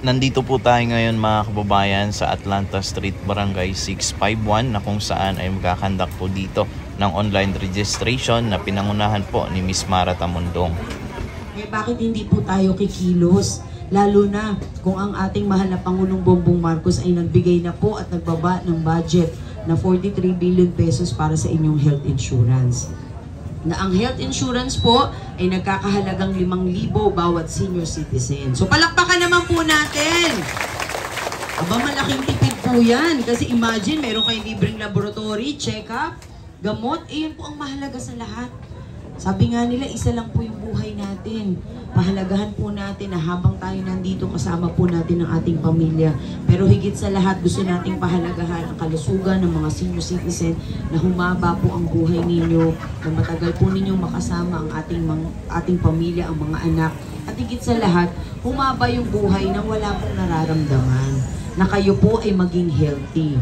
Nandito po tayo ngayon mga kababayan sa Atlanta Street, Barangay 651 na kung saan ay magkakandak po dito ng online registration na pinangunahan po ni Miss Mara Tamundong. Bakit hindi po tayo kikilos? Lalo na kung ang ating mahal na Pangulong Bongbong Marcos ay nagbigay na po at nagbaba ng budget na 43 billion pesos para sa inyong health insurance. Na ang health insurance po ay nagkakahalagang 5,000 bawat senior citizen. So palakpakan naman po natin. Aba, malaking tipid po yan. Kasi imagine, meron kayong libreng laboratory, check-up, gamot. Eh, yun po ang mahalaga sa lahat. Sabi nga nila, isa lang po yung buhay natin. Pahalagahan po natin na habang tayo nandito, kasama po natin ang ating pamilya. Pero higit sa lahat, gusto nating pahalagahan ang kalusugan ng mga senior citizen na humaba po ang buhay ninyo, na matagal po ninyong makasama ang ating pamilya, ang mga anak. At higit sa lahat, humaba yung buhay na wala pong nararamdaman, na kayo po ay maging healthy.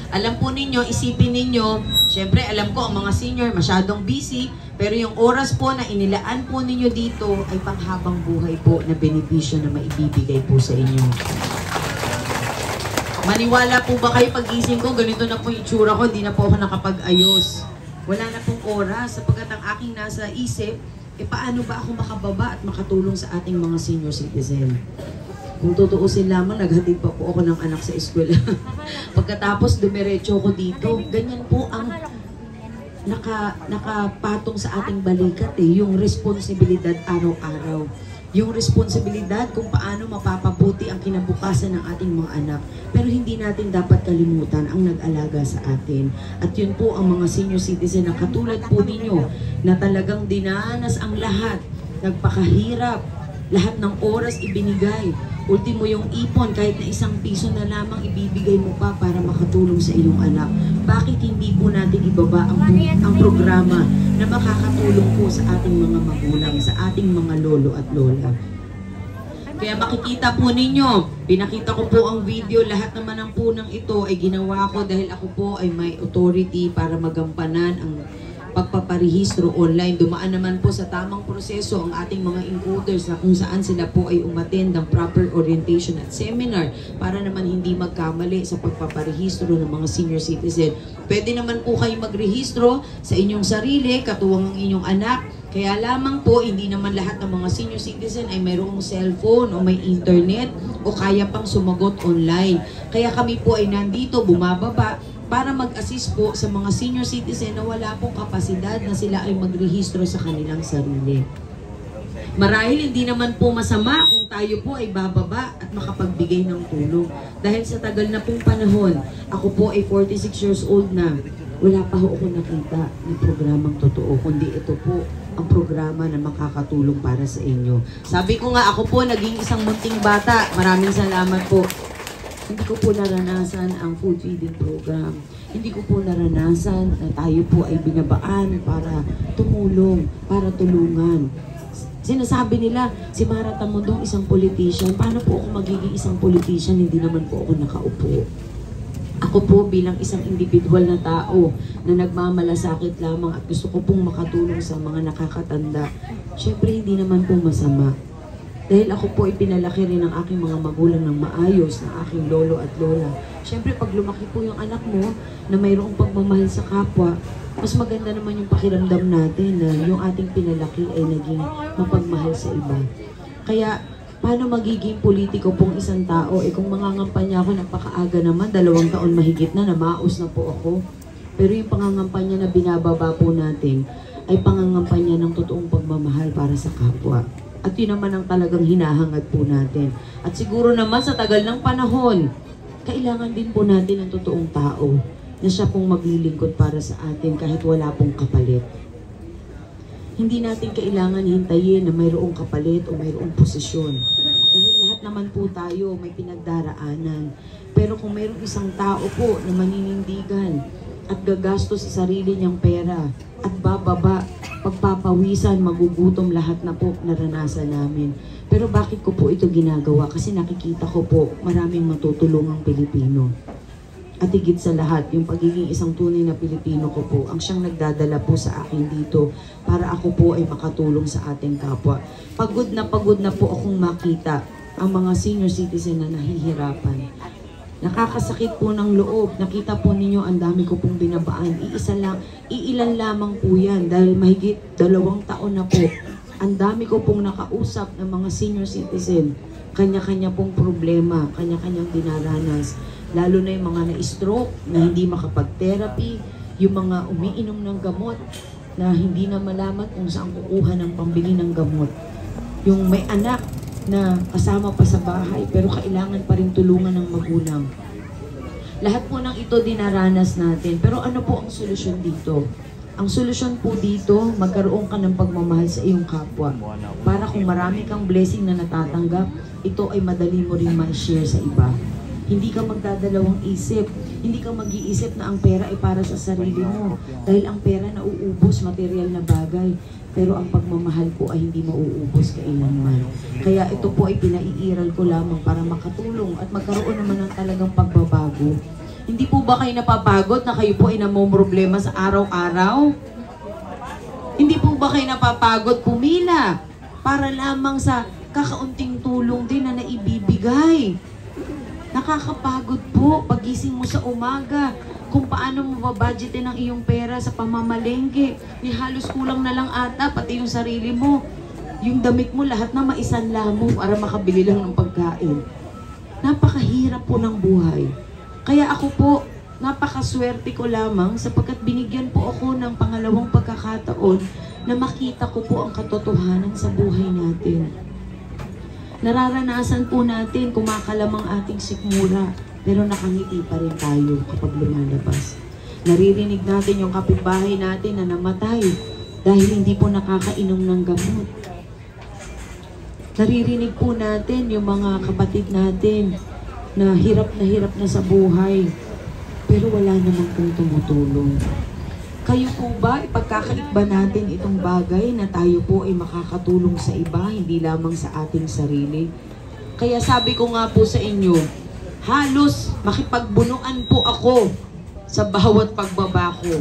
Alam po ninyo, isipin ninyo, syempre alam ko ang mga senior masyadong busy, pero yung oras po na inilaan po ninyo dito ay panghabang buhay po na benepisyo na maibibigay po sa inyo. Maniwala po ba kayo pag-gising ko, ganito na po yung itsura ko, hindi na po ako nakapag-ayos. Wala na pong oras sapagkat ang aking nasa isip, paano ba ako makababa at makatulong sa ating mga senior citizen? Kung tutuusin lamang, naghatid pa po ako ng anak sa eskwela. Pagkatapos, dumiretso ko dito. Ganyan po ang nakapatong sa ating balikat yung responsibilidad araw-araw. Yung responsibilidad kung paano mapapabuti ang kinabukasan ng ating mga anak. Pero hindi natin dapat kalimutan ang nag-alaga sa atin. At yun po ang mga senior citizen na katulad po ninyo na talagang dinanas ang lahat, nagpakahirap, lahat ng oras ibinigay. Ultimo yung ipon, kahit na ₱1 na lamang ibibigay mo pa para makatulong sa iyong anak. Bakit hindi po natin ibaba ang programa na makakatulong po sa ating mga magulang, sa ating mga lolo at lola? Kaya makikita po ninyo, pinakita ko po ang video, lahat naman ng punang ito ay ginawa ko dahil ako po ay may authority para magampanan ang pagpaparehistro online. Dumaan naman po sa tamang proseso ang ating mga encoders na kung saan sila po ay umattend ng proper orientation at seminar para naman hindi magkamali sa pagpaparehistro ng mga senior citizen. Pwede naman po kayo magrehistro sa inyong sarili, katuwang ang inyong anak. Kaya lamang po, hindi naman lahat ng mga senior citizen ay mayroong cellphone o may internet o kaya pang sumagot online. Kaya kami po ay nandito, bumababa, para mag-assist po sa mga senior citizen na wala pong kapasidad na sila ay magrehistro sa kanilang sarili. Marahil hindi naman po masama kung tayo po ay bababa at makapagbigay ng tulong. Dahil sa tagal na pong panahon, ako po ay 46 years old na, wala pa ho ako nakita ng programang totoo, kundi ito po ang programa na makakatulong para sa inyo. Sabi ko nga, ako po naging isang munting bata. Maraming salamat po. Hindi ko po naranasan ang food feeding program. Hindi ko po naranasan na tayo po ay binabaan para tumulong, para tulungan. Sinasabi nila, si Mara Tamundong isang politician. Paano po ako magiging isang politician? Hindi naman po ako nakaupo. Ako po bilang isang individual na tao na nagmamalasakit lamang at gusto ko pong makatulong sa mga nakakatanda. Siyempre hindi naman po masama. Dahil ako po ipinalaki rin ng aking mga magulang ng maayos, ng aking lolo at lola. Siyempre, pag lumaki po yung anak mo na mayroong pagmamahal sa kapwa, mas maganda naman yung pakiramdam natin na yung ating pinalaki ay naging mapagmahal sa iba. Kaya, paano magiging politiko pong isang tao? Kung mangangampanya ako, napakaaga naman, 2 taon mahigit na, namaos na po ako. Pero yung pangangampanya na binababa po natin, ay pangangampanya ng totoong pagmamahal para sa kapwa. At yun naman ang talagang hinahangad po natin. At siguro naman sa tagal ng panahon, kailangan din po natin ng totoong tao na siya pong maglilingkod para sa atin kahit wala pong kapalit. Hindi natin kailangan hintayin na mayroong kapalit o mayroong posisyon. Dahil lahat naman po tayo may pinagdaraanan. Pero kung mayroong isang tao po na maninindigan at gagastos sa sarili niyang pera at bababa, pagpapawisan, magugutom, lahat na po naranasan namin. Pero bakit ko po ito ginagawa? Kasi nakikita ko po maraming matutulungang Pilipino. At higit sa lahat, yung pagiging isang tunay na Pilipino ko po, ang siyang nagdadala po sa akin dito para ako po ay makatulong sa ating kapwa. Pagod na po akong makita ang mga senior citizen na nahihirapan. Nakakasakit po ng loob. Nakita po ninyo, ang dami ko pong binabaan. Iilan lamang po yan dahil mahigit 2 taon na po. Ang dami ko pong nakausap ng mga senior citizen. Kanya-kanya pong problema, kanya-kanyang dinaranas. Lalo na yung mga na-stroke, na hindi makapag-therapy, yung mga umiinom ng gamot, na hindi na malaman kung saan kukuha ng pambili ng gamot. Yung may anak na kasama pa sa bahay pero kailangan pa rin tulungan ng magulang. Lahat po ng ito dinaranas natin. Pero ano po ang solusyon dito? Ang solusyon po dito, magkaroon ka ng pagmamahal sa iyong kapwa. Para kung marami kang blessing na natatanggap, ito ay madali mo rin ma-share sa iba. Hindi ka magdadalawang isip. Hindi ka mag-iisip na ang pera ay para sa sarili mo. Dahil ang pera nauubos, material na bagay. Pero ang pagmamahal po ay hindi mauubos kailanman. Kaya ito po ay pinaiiral ko lamang para makatulong at magkaroon naman ng talagang pagbabago. Hindi po ba kayo napapagod na kayo po ay namomroblema sa araw-araw? Hindi po ba kayo napapagod pumila para lamang sa kakaunting tulong din na naibibigay? Nakakapagod po pagising mo sa umaga. Kung paano mo babudgetin ang iyong pera sa pamamalengke. Ni halos kulang na lang ata, pati yung sarili mo. Yung damit mo, lahat na maisanla mo para makabili lang ng pagkain. Napakahirap po ng buhay. Kaya ako po, napakaswerte ko lamang sapagkat binigyan po ako ng pangalawang pagkakataon na makita ko po ang katotohanan sa buhay natin. Nararanasan po natin kumakalamang ating sikmura. Pero nakangiti pa rin tayo kapag lumalabas. Naririnig natin yung kapitbahay natin na namatay dahil hindi po nakakainom ng gamot. Naririnig po natin yung mga kapatid natin na hirap na sa buhay. Pero wala naman pong tumutulong. Kayo po ba, ipagkakait ba natin itong bagay na tayo po ay makakatulong sa iba, hindi lamang sa ating sarili? Kaya sabi ko nga po sa inyo, halos makipagbunuan po ako sa bawat pagbaba ko.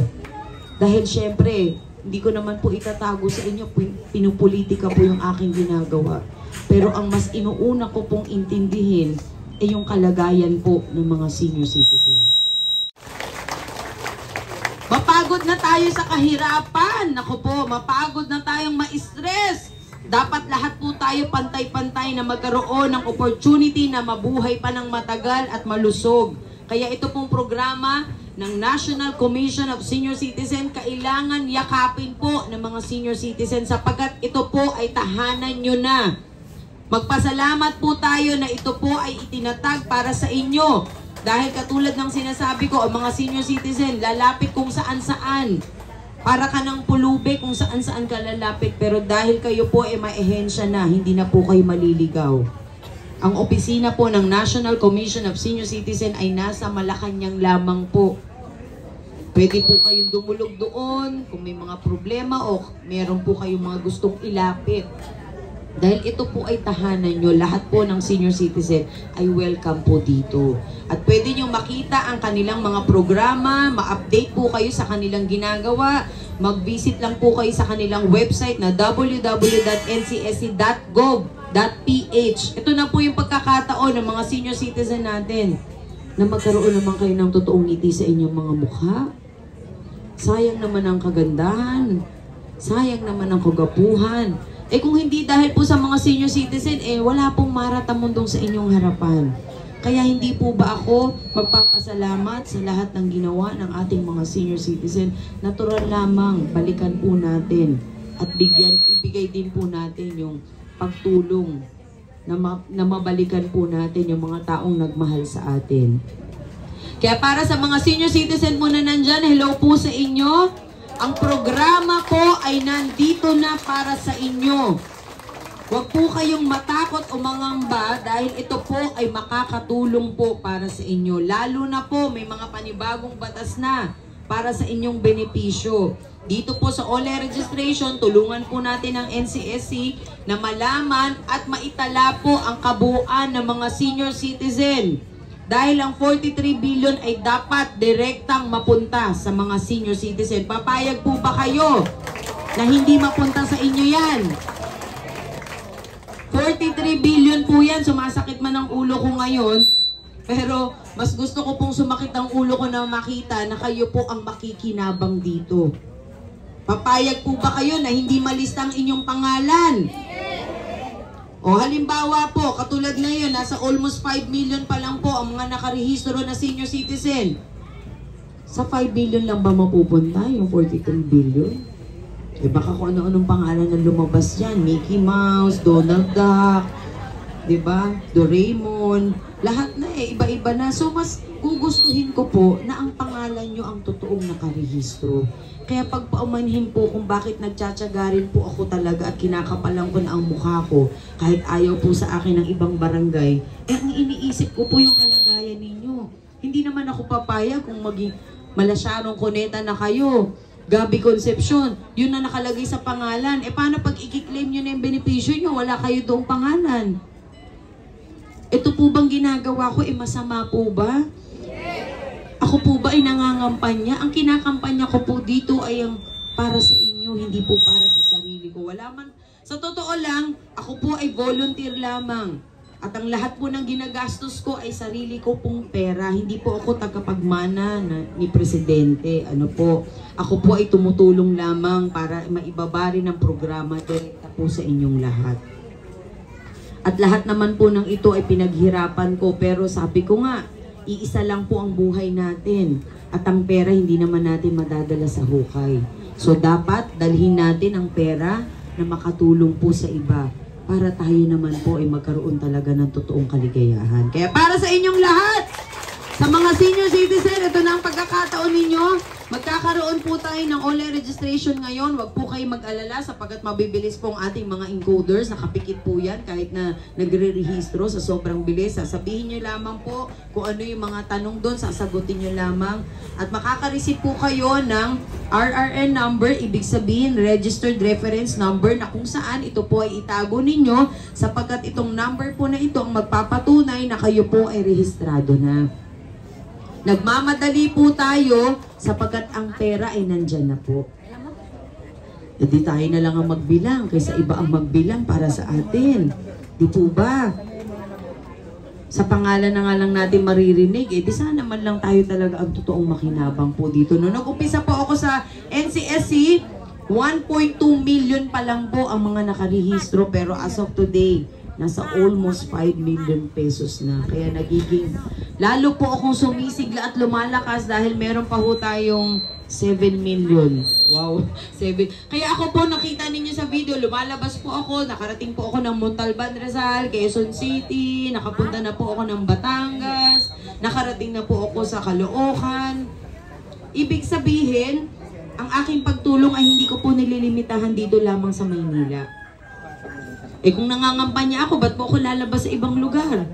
Dahil syempre, hindi ko naman po itatago sa inyo, pinupolitika po yung aking ginagawa. Pero ang mas inuuna ko pong intindihin ay yung kalagayan po ng mga senior citizen. Mapagod na tayo sa kahirapan. Naku po, mapagod na tayong ma-stress. Dapat lahat po tayo pantay-pantay na magkaroon ng opportunity na mabuhay pa ng matagal at malusog. Kaya ito pong programa ng National Commission of Senior Citizen, kailangan yakapin po ng mga senior citizen sapagkat ito po ay tahanan nyo na. Magpasalamat po tayo na ito po ay itinatag para sa inyo. Dahil katulad ng sinasabi ko, ang mga senior citizen lalapit kung saan-saan. Para ka ng pulubi kung saan-saan ka lalapit. Pero dahil kayo po ay maehensya na, hindi na po kayo maliligaw. Ang opisina po ng National Commission of Senior Citizen ay nasa Malacanang lamang po. Pwede po kayong dumulog doon kung may mga problema o meron po kayong mga gustong ilapit. Dahil ito po ay tahanan nyo, lahat po ng senior citizen ay welcome po dito. At pwede nyo makita ang kanilang mga programa, ma-update po kayo sa kanilang ginagawa, mag-visit lang po kayo sa kanilang website na www.ncsc.gov.ph. Ito na po yung pagkakataon ng mga senior citizen natin na magkaroon naman kayo ng totoong ngiti sa inyong mga mukha. Sayang naman ang kagandahan, sayang naman ang kagapuhan. Kung hindi dahil po sa mga senior citizen, wala pong maratamundong sa inyong harapan. Kaya hindi po ba ako magpapasalamat sa lahat ng ginawa ng ating mga senior citizen? Natural lamang, balikan po natin at ibigay din po natin yung pagtulong na mabalikan po natin yung mga taong nagmahal sa atin. Kaya para sa mga senior citizen mo na nandyan, hello po sa inyo. Ang programa ko ay nandito na para sa inyo. Huwag po kayong matakot o mangamba dahil ito po ay makakatulong po para sa inyo. Lalo na po may mga panibagong batas na para sa inyong benepisyo. Dito po sa online registration, tulungan po natin ang NCSC na malaman at maitala po ang kabuuan ng mga senior citizen. Dahil ang 43 billion ay dapat direktang mapunta sa mga senior citizen. Papayag po ba kayo na hindi mapunta sa inyo yan? 43 billion po yan. Sumasakit man ang ulo ko ngayon. Pero mas gusto ko pong sumakit ang ulo ko na makita na kayo po ang makikinabang dito. Papayag po ba kayo na hindi malista ang inyong pangalan? O halimbawa po, katulad ngayon, nasa almost 5 million pa lang po ang mga nakarehistro na senior citizen. Sa 5 billion lang ba mapupunta yung 43 billion? Eh baka kung ano-anong pangalan na lumabas yan. Mickey Mouse, Donald Duck, diba? Doraemon, lahat na iba-iba na. So mas gugustuhin ko po na ang pangalan nyo ang totoong nakarehistro. Kaya pagpaumanhin po kung bakit nagtsatsaga po ako talaga at kinakapalan ko na ang mukha ko kahit ayaw po sa akin ng ibang barangay, eh ang iniisip ko po yung kalagayan ninyo. Hindi naman ako papayag kung maging Malasyarong Cuneta na kayo, Gabi Concepcion, yun na nakalagay sa pangalan. Eh paano pag i-claim nyo na yung benepisyo nyo, wala kayo doong pangalan? Ito po bang ginagawa ko, masama po ba? Ako po ba ay nangangampanya? Ang kinakampanya ko po dito ay ang para sa inyo, hindi po para sa sarili ko. Wala man. Sa totoo lang, ako po ay volunteer lamang. At ang lahat po ng ginagastos ko ay sarili ko pong pera. Hindi po ako tagapagmana ni Presidente. Ano po, ako po ay tumutulong lamang para maibaba rin ang programa direkta po sa inyong lahat. At lahat naman po ng ito ay pinaghirapan ko. Pero sabi ko nga, iisa lang po ang buhay natin. At ang pera hindi naman natin madadala sa hukay. So dapat dalhin natin ang pera na makatulong po sa iba. Para tayo naman po ay magkaroon talaga ng totoong kaligayahan. Kaya para sa inyong lahat, sa mga senior citizen, ito na ang pagkakataon ninyo. Magkakaroon po tayo ng online registration ngayon. Huwag po kayo mag-alala sapagkat mabibilis po ang ating mga encoders. Nakapikit po yan kahit na nagre-rehistro sa sobrang bilis. Sasabihin nyo lamang po kung ano yung mga tanong doon. Sasagutin nyo lamang. At makaka-receive po kayo ng RRN number, ibig sabihin registered reference number, na kung saan ito po ay itago ninyo sapagkat itong number po na ito ang magpapatunay na kayo po ay rehistrado na. Nagmamadali po tayo sapagkat ang pera ay nandyan na po. E di tayo na lang ang magbilang kaysa iba ang magbilang para sa atin. Di po ba? Sa pangalan na nga lang natin maririnig, di sana man lang tayo talaga ang totoong makinabang po dito. Noong nag-umpisa po ako sa NCSC, 1.2 million pa lang po ang mga nakarehistro, pero as of today, nasa almost 5 million pesos na. Kaya nagiging, lalo po akong sumisigla at lumalakas dahil meron pa ho tayong 7 million. Wow, 7. Kaya ako po, nakita ninyo sa video, lumalabas po ako, nakarating po ako ng Montalban, Rizal, Quezon City, nakapunta na po ako ng Batangas, nakarating na po ako sa Caloocan. Ibig sabihin, ang aking pagtulong ay hindi ko po nililimitahan dito lamang sa Maynila. Eh kung nangangampanya ako, ba't po ako lalabas sa ibang lugar?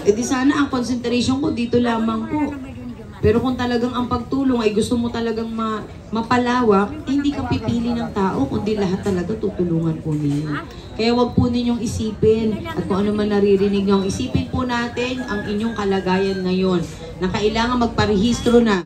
Eh di sana ang concentration ko dito lamang po. Pero kung talagang ang pagtulong ay gusto mo talagang mapalawak, hindi ka pipili ng tao, kundi lahat talaga tutulungan po ninyo. Kaya wag po ninyong isipin, at kung ano man naririnig nyo, isipin po natin ang inyong kalagayan ngayon, na kailangan magparehistro na.